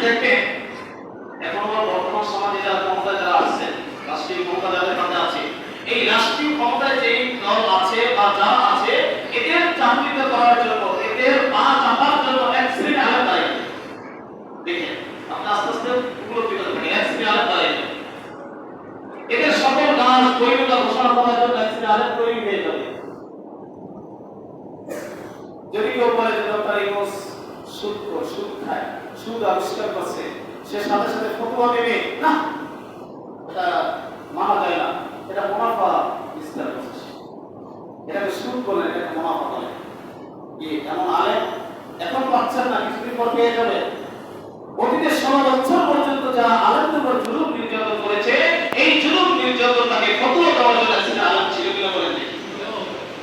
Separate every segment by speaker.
Speaker 1: দেখবেন এখন বর্তমান সমাজে যারা ক্ষমতায় যারা আছেন, রাষ্ট্রীয় ক্ষমতা যাদের হাতে আছে, এই রাষ্ট্রীয় ক্ষমতায় যে দল আছে বা যারা আছে, এদের চাকরিত করার জন্য, এদের পা চাপার জন্য এক শ্রেণী আলেম দাঁড়িয়ে দেখেন, আপনি আস্তে আস্তে উপলব্ধি করতে পারেন এক শ্রেণী আলেম দাঁড়িয়ে এদের সকল কাজ বৈধতা ঘোষণা করার জন্য এক শ্রেণী আলেম তৈরি হয়ে যাবে। যদি কেউ বলে যে ডক্টর ইউনূস সুদ খায়, সুদ আবিষ্কার করছে, সে সাথে সাথে ফতোয়া দেবে না, এটা মানা যায় না, এটা মুনাফা বিস্তার করছে, এটাকে সুদ বলে, এটা মুনাফা বলে। কি এমন আলেম এখন পাচ্ছেন না, কিছুদিন পর পেয়ে যাবে। অতীতে 16 বছর পর্যন্ত যারা আলেমদের উপর জুলুম নির্যাতন করেছে, এই জুলুম নির্যাতন তাকে ফতোয়া দেওয়ার জন্য একজন আলেম ছিল কিনা বলেন দেখি,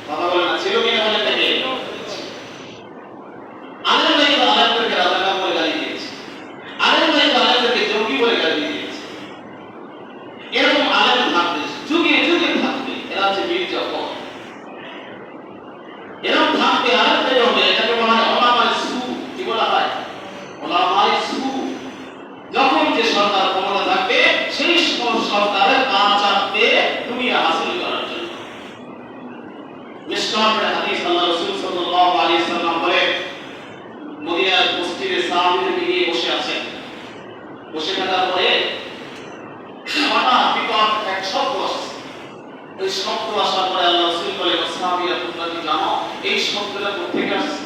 Speaker 1: কথা বলেন না, ছিল কিনা বলেন দেখি। আলেমরাই তো আলেমদেরকে রাজাকার বলে গালি দিয়েছে, আলেমরাই তো আলেমদেরকে জঙ্গি বলে গালি দিয়েছে। এরকম আলেম থাকবে, যুগে যুগে থাকবে, এরা হচ্ছে বীর জাফর। এরকম থাকবে, আলেমদের হবে, এটাকে বলা হয় ওলামায়ে সু। কি বলা হয়? ওলামায়ে সু। যখন যে সরকার ক্ষমতা থাকবে, সেই সরকারের পা চাপবে দুনিয়া হাসিল করার জন্য। মিশকাতের হাদিস, আল্লাহ রাসূল সাল্লাল্লাহু আলাইহি সাল্লাম বলেন, মদিনার মসজিদে সাহাবীদের নিয়ে বসে আছেন, বসে থাকার পরে হঠাৎ বিকট এক শব্দ আসছে। ওই শব্দ আসার পরে আল্লাহ রাসূল বলেন, সাহাবীরা তোমরা কি জানো এই শব্দটা কোথা থেকে আসছে?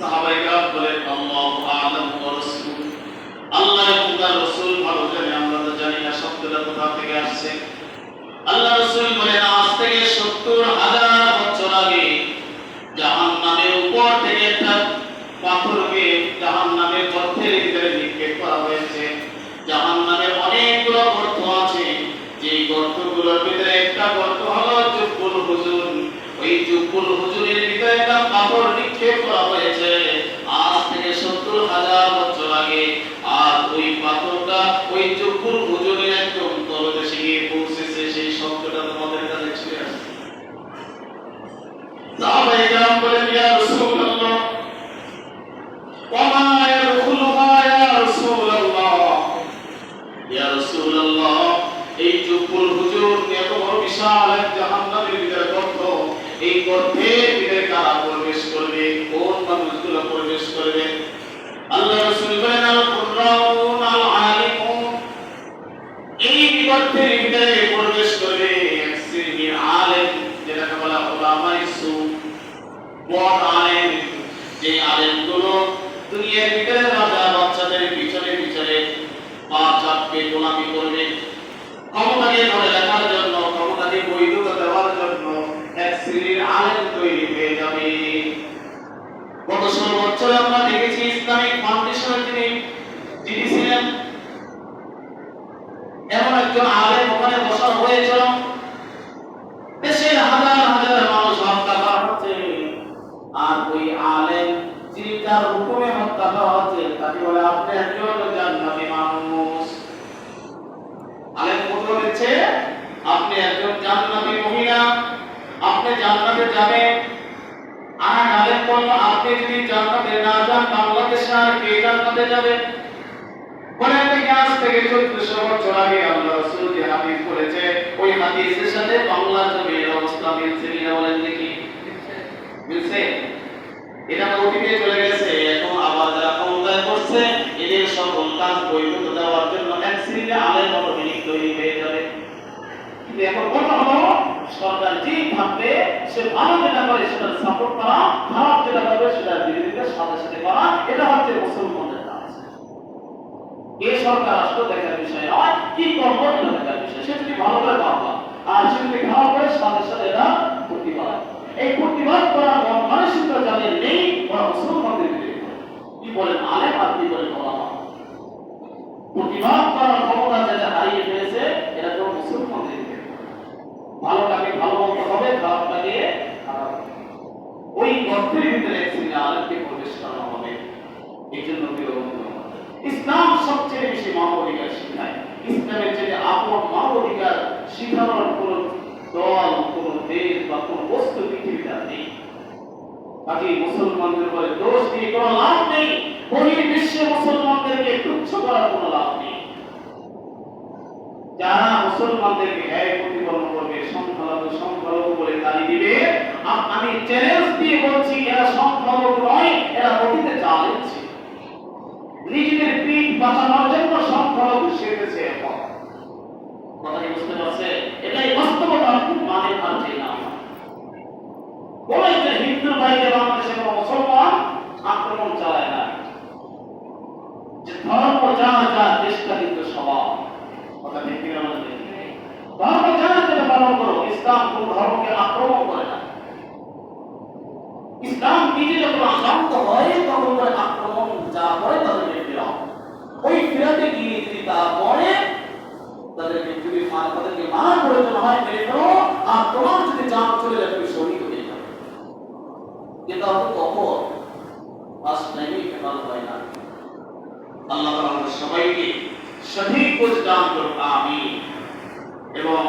Speaker 1: সাহাবায়ে কেরাম বলেন, আল্লাহু আ'লামু ওয়া রাসূলুহু, আল্লাহ এবং তার রাসূল ভালো জানে, আমরা তো জানি না শব্দটা কোথা থেকে আসছে। আল্লাহ রাসূল বলেন, আজ থেকে ৭০,০০০ বছর আগে জাহান্নামের উপর থেকে একটা পাথরকে জাহান্নামের গর্তের ভিতরে নিক্ষেপ করা হয়েছে। জাহান্নামের অনেকগুলো গর্ত আছে, যে গর্তগুলোর ভিতরে একটা গর্ত হলো জুব্বুল হুজুর। ওই জুব্বুল হুজুরের ভিতরে একটা পাথর নিক্ষেপ করা হয়েছে আজ থেকে ৭০,০০০ বছর আগে। আর ওই পাথরটা ওই জুব্বুল হুজুরের একদম তলদেশে গিয়ে পৌঁছেছে। সেই শব্দটা তোমাদের কাছে ছুঁয়ে আসছে। সাহাবায়ে কেরাম বলেন, ইয়া রাসূলুল্লাহ, ওয়ামা ইয়াদখুলুহা ইয়া রাসূলুল্লাহ, ইয়া রাসূলুল্লাহ, এই জুব্বুল হুজুর এত বড় বিশাল এক জাহান্নামের ভিতরে গর্ত, এই গর্তের ভিতরে কারা প্রবেশ করবে? কোন মানুষগুলো প্রবেশ করবে? আল্লাহ রাসূল বলেন, আল কুররাউন আল আলিমুন, এই গর্তের ভিতরে প্রবেশ করবে এক শ্রেণীর আলেম, যেটাকে বলা ওলামায়ে সু, বড় আলেম। যে আলেমগুলো দুনিয়ার ভিতরে রাজা বাচ্চাদের পিছনে পিছনে পা চাপবে, গোলামি করবে, ক্ষমতাকে ধরে রাখার জন্য, ক্ষমতাকে বৈধতা দেওয়ার জন্য এক শ্রেণীর আলেম তৈরি হয়ে যাবে। গত ১৬ বছর আমরা দেখেছি ইসলামিক ফাউন্ডেশনের যিনি ছিলেন, এমন একজন আলেম ওখানে বসানো হয়েছিল। দেশের হাজার হাজার মানুষ হত্যা করা হচ্ছে, আর ওই আলেম যিনি তার হুকুমে হত্যা করা হচ্ছে, তাকে বলে আপনি একজন জান্নাতি মানুষ। আলেম ফতোয়া দিচ্ছে, আপনি একজন জান্নাতি মহিলা, আপনি জান্নাতে যাবেন। আর আলেম বলল, আপনি যদি জান্নাতে না যান, বাংলাদেশে আর কে জান্নাতে যাবে? বলে থেকে আজ থেকে ১৪০০ বছর আগে আল্লাহ রাসূল যে হাদিস বলেছে, ওই হাদিসের সাথে বাংলা জমির অবস্থা মিলছে কিনা বলেন দেখি? মিলছে? এটা অতীতে চলে গেছে, এখন আবার যারা ক্ষমতায় বসছে, এদের সকল কাজ বৈধতা দেওয়ার জন্য এক শ্রেণীর আলেম অটোমেটিক তৈরি হয়ে যাবে। কিন্তু এখন কথা হলো, সরকার যে ভাববে সে ভালো যেটা করে সেটা সাপোর্ট করা, খারাপ যেটা করবে সেটা বিরোধিতার সাথে সাথে করা, এটা হচ্ছে মুসলমানদের কাজ। এ সরকার রাষ্ট্র দেখার বিষয় নয়, কি করবো এটা দেখার বিষয়। সে যদি ভালো করে ভাববা, আর সে যদি খারাপ করে সাথে সাথে এটা প্রতিবাদ। এই প্রতিবাদ করার মানসিকতা যাদের নেই, ওরা মুসলমানদের বিরোধী। কি বলেন আলেম আর কি বলেন ওলামা? প্রতিবাদ করার ক্ষমতা যাদের হারিয়ে ফেলেছে, এরা তো মুসলমানদের বিরোধী। ভালোটাকে ভালো বলতে হবে, খারাপটাকে খারাপ। ওই গর্তের ভিতরে এক শ্রেণীর আলেমকে প্রবেশ করানো হবে। এই জন্য ইসলাম সবচেয়ে বেশি মানবাধিকার শিখায়। ইসলামের চেয়ে আপন মানবাধিকার শিখানোর কোন দল, কোন দেশ বা কোন বস্তু পৃথিবীতে নেই। বাকি মুসলমানদের উপরে দোষ দিয়ে কোনো লাভ নেই। বহির্বিশ্বে মুসলমানদেরকে করার কোনো লাভ নেই। যারা মুসলমানদেরকে এক প্রতিপন্ন করবে, সংখ্যালঘু সংখ্যালঘু বলে গালি দিবে, আমি চ্যালেঞ্জ দিয়ে বলছি এরা সংখ্যালঘু নয়, এরা অতীতে জালেম ছিল। নিজেদের পিঠ বাঁচানোর জন্য সংখ্যালঘু সেজেছে। এখন কথাই বুঝতে পারছে? এটাই বাস্তবতা, মানে পারছে না। বলে যে হিন্দু ভাইকে বাংলাদেশে কোনো মুসলমান আক্রমণ চালায় না, যে ধর্ম যা যা দেশটা কিন্তু সবার কথা ঠিক কিনা বলতে, ধর্ম যা যেটা পালন করো, ইসলাম কোন ধর্মকে আক্রমণ করে না। ইসলাম নিজে যখন আক্রান্ত হয় তখন করে আক্রমণ যা করে তাদেরকে ফেরাও, ওই ফেরাতে গিয়ে যদি তারপরে তাদেরকে যদি তাদেরকে মানা প্রয়োজন হয় মেরে ফেলো, আর তোমার যদি জান চলে যায় তুমি শহীদ হয়ে যাবে। কিন্তু তখন ফার্স্ট টাইমে কেবল হয় না। আল্লাহ তাআলা আমাদের সবাইকে সঠিক বুঝ দান করুন, আমিন। এবং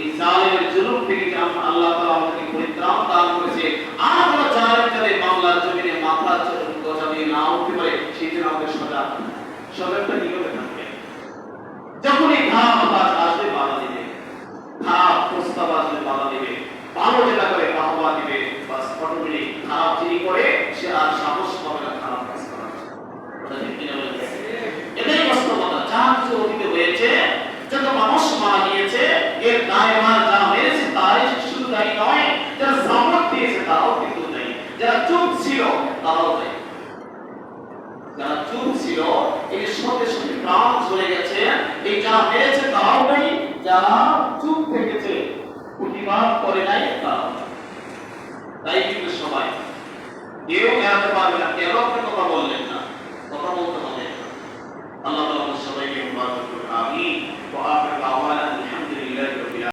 Speaker 1: এই জালেমের জুলুম থেকে যে আল্লাহ তাআলা আমাদেরকে পরিত্রাণ দান করেছে, আর আমরা জালেম যাতে বাংলার জমিনে মাথা চালিয়ে না উঠতে পারে, সেই জন্য আমাদের সজাগতা নিয়মে থাকবে। যখনই খারাপ কাজ আসবে বাধা দিবে, খারাপ প্রস্তাব আসবে বাধা দিবে, ভালো যেটা করে বাহবা দিবে, বাস অটোমেটিক খারাপ যিনি করে সে আর সাহস পাবে না খারাপ কাজ করার। এটাই বাস্তবতা। যা কিছু অতীতে হয়েছে, যত মানুষ মারা গিয়েছে, এর দায়ভার যা মেরেছে তারাই শুধু দায়ী নয়, যারা সাপোর্ট দিয়েছে তারাও কিন্তু দায়ী, যারা চুপ ছিল তারাও দায়ী। যারা চুপ ছিল এই সঙ্গে সঙ্গে প্রাণ চলে গেছে, এই যারা মেরেছে তারাও দায়ী, যারা চুপ থেকেছে প্রতিবাদ করে নাই তারাও। তাই কিন্তু সবাই কেউ এড়াতে পারবে না। কেন আপনি কথা বললেন?